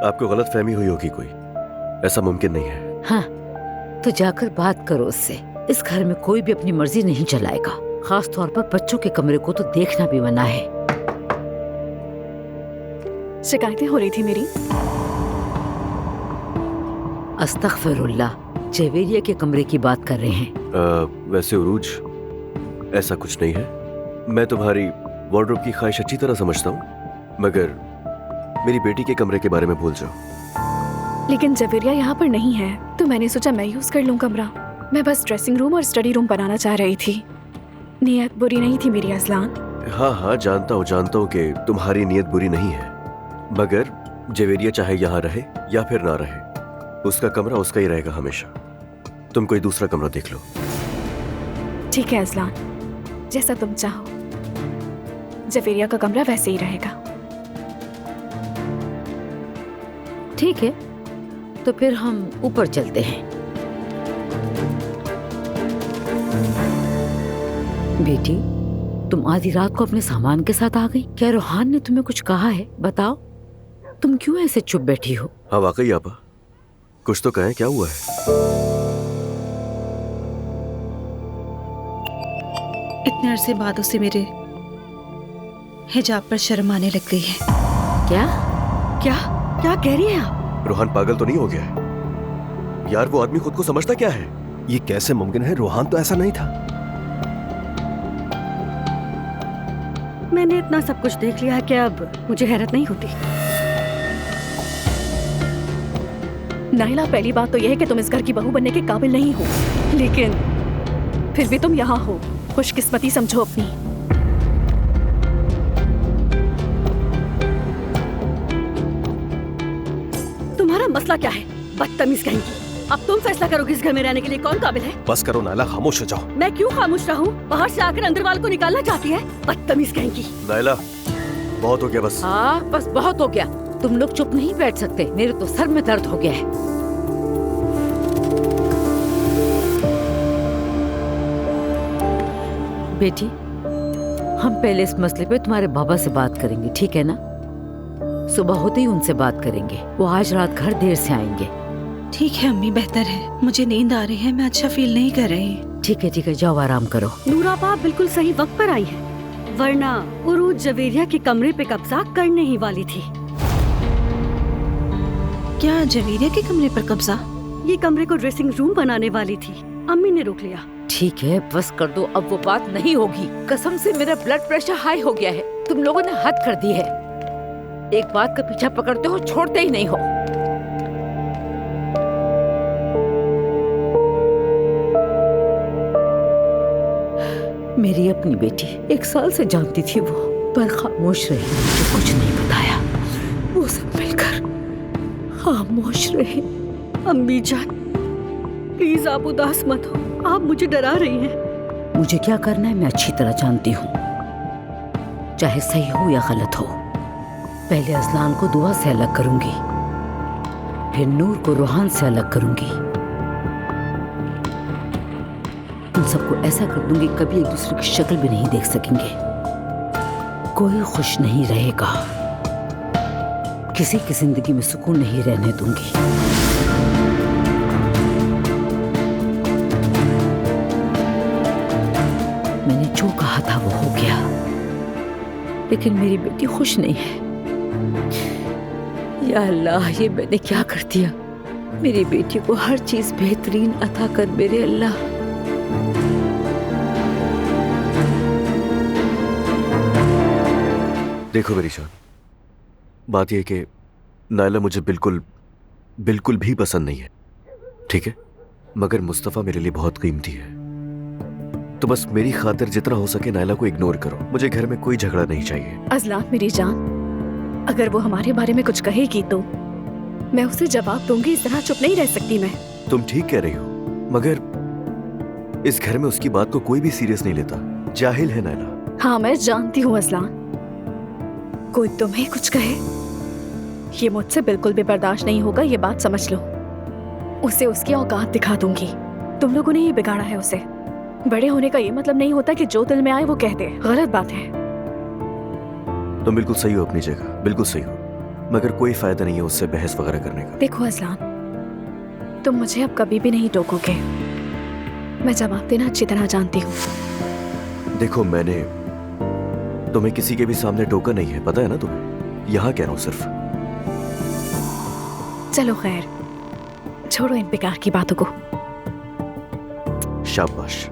आपको गलतफहमी हुई होगी कोई, ऐसा मुमकिन नहीं है। हाँ, तो जाकर बात करो उससे। इस घर में कोई भी अपनी मर्जी नहीं चलाएगा, खास तौर पर बच्चों के कमरे को तो देखना भी मना है। शिकायतें हो रही थी मेरी। अस्तगफिरुल्लाह, जवेरिया के कमरे की बात कर रहे हैं। वैसे उरूज, ऐसा कुछ नहीं है। मैं तुम्हारी वार्डरोब की ख्वाहिश अच्छी तरह समझता हूँ, मगर मेरी बेटी के कमरे के बारे में भूल जाओ। लेकिन जवेरिया यहाँ पर नहीं है, तो मैंने सोचा मैं यूज कर लूँ कमरा। मैं बस ड्रेसिंग रूम और स्टडी रूम बनाना चाह रही थी। नियत बुरी नहीं थी मेरी अज़लान। हाँ हाँ, जानता हूँ कि तुम्हारी नीयत बुरी नहीं है, मगर जवेरिया चाहे यहाँ रहे या फिर ना रहे, उसका कमरा उसका ही रहेगा हमेशा। तुम कोई दूसरा कमरा देख लो। ठीक है अज़लान, जैसा तुम चाहो। जवेरिया का कमरा वैसे ही रहेगा। ठीक है, तो फिर हम ऊपर चलते हैं। बेटी, तुम आधी रात को अपने सामान के साथ आ गई। क्या रोहान ने तुम्हें कुछ कहा है? बताओ, तुम क्यों ऐसे चुप बैठी हो? हाँ वाकई आपा, कुछ तो कहें, क्या हुआ है? इतने अरसे बाद उसे मेरे हिजाब पर शर्म आने लग गई है। क्या क्या क्या कह रही हैं आप? रोहान पागल तो नहीं हो गया है? यार वो आदमी खुद को समझता क्या है? ये कैसे मुमकिन है? रोहान तो ऐसा नहीं था। मैंने इतना सब कुछ देख लिया है कि अब मुझे हैरत नहीं होती। नाइला, पहली बात तो यह है कि तुम इस घर की बहू बनने के काबिल नहीं हो, लेकिन फिर भी तुम यहाँ हो। खुशकिस्मती समझो अपनी। तुम्हारा मसला क्या है? बदतमीज कहेंगी। अब तुम फैसला करोगे इस घर में रहने के लिए कौन काबिल है। बस करो नायला, खामोश हो जाओ। मैं क्यों खामोश रहूं? बाहर से आकर अंदर वाल को निकालना चाहती है, बदतमीज कहेंगी। नायला, बहुत हो गया बस। हाँ, बस बहुत हो गया। तुम लोग चुप नहीं बैठ सकते, मेरे तो सर में दर्द हो गया है। बेटी, हम पहले इस मसले पे तुम्हारे बाबा से बात करेंगे, ठीक है ना? सुबह होते ही उनसे बात करेंगे। वो आज रात घर देर से आएंगे। ठीक है अम्मी, बेहतर है। मुझे नींद आ रही है, मैं अच्छा फील नहीं कर रही। ठीक है, जाओ आराम करो। नूराबा बिल्कुल सही वक्त पर आई है, वरना उरूज जवेरिया के कमरे पे कब्जा करने ही वाली थी। क्या जवेरिया के कमरे पर कब्जा? ये कमरे को ड्रेसिंग रूम बनाने वाली थी, अम्मी ने रोक लिया। ठीक है, बस कर दो, अब वो बात नहीं होगी। कसम से मेरा ब्लड प्रेशर हाई हो गया है। तुम लोगों ने हद कर दी है। एक बात का पीछा पकड़ते हो, छोड़ते ही नहीं हो। मेरी अपनी बेटी, 1 साल से जानती थी वो, पर खामोश रही, मुझे कुछ नहीं बताया। वो सब मिलकर खामोश रहे। अम्मी जान, प्लीज आप उदास मत हो, आप मुझे डरा रही हैं। मुझे क्या करना है मैं अच्छी तरह जानती हूँ, चाहे सही हो या गलत हो। पहले अज़लान को दुआ से अलग करूंगी, फिर नूर को रोहान से अलग करूंगी। उन सबको ऐसा कर दूंगी कभी एक दूसरे की शक्ल भी नहीं देख सकेंगे। कोई खुश नहीं रहेगा, किसी की जिंदगी में सुकून नहीं रहने दूंगी। मैंने जो कहा था वो हो गया, लेकिन मेरी बेटी खुश नहीं है। या अल्लाह, ये मैंने क्या कर दिया? मेरी बेटी को हर चीज बेहतरीन अता कर मेरे अल्लाह। देखो मेरी जान, बात यह कि नायला मुझे बिल्कुल भी पसंद नहीं है, ठीक है? मगर मुस्तफा मेरे लिए बहुत कीमती है, तो बस मेरी खातिर जितना हो सके नायला को इग्नोर करो। मुझे घर में कोई झगड़ा नहीं चाहिए। अज़लान मेरी जान, अगर वो हमारे बारे में कुछ कहेगी तो मैं उसे जवाब दूंगी। इस तरह चुप नहीं रह सकती मैं। तुम ठीक कह रही हो, मगर इस घर में उसकी बात को कोई भी सीरियस नहीं लेता। जाहिल है नायला। हाँ मैं जानती हूँ अज़लान, कोई तुम्हें कुछ कहे ये मुझसे बिल्कुल भी बर्दाश्त नहीं होगा, ये बात समझ लो। उसे उसकी औकात दिखा दूंगी। तुम लोगों ने ही बिगाड़ा है उसे। बड़े होने का ये मतलब नहीं होता कि जो दिल में आए वो कहते। गलत बात है। तुम बिल्कुल सही हो अपनी जगह, बिल्कुल सही हो, मगर कोई फायदा नहीं है उससे बहस वगैरह करने का। देखो अजलान, तुम मुझे अब कभी भी नहीं टोकोगे। मैं जवाब देना अच्छी तरह जानती हूँ। देखो, मैंने तुम्हें किसी के भी सामने टोका नहीं है, पता है ना तुम्हें। यहाँ कह रहा हूँ सिर्फ। चलो खैर, छोड़ो इन बेकार की बातों को। शाबाश।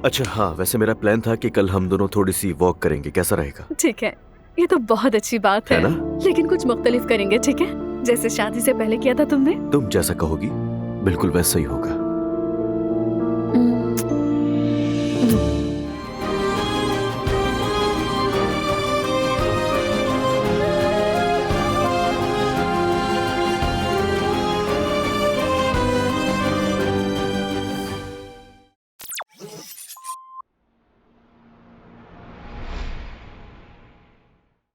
अच्छा हाँ, वैसे मेरा प्लान था कि कल हम दोनों थोड़ी सी वॉक करेंगे, कैसा रहेगा? ठीक है, ये तो बहुत अच्छी बात है है ना? लेकिन कुछ मुख्तलिफ करेंगे, ठीक है? जैसे शादी से पहले किया था तुमने। तुम जैसा कहोगी बिल्कुल वैसा ही होगा।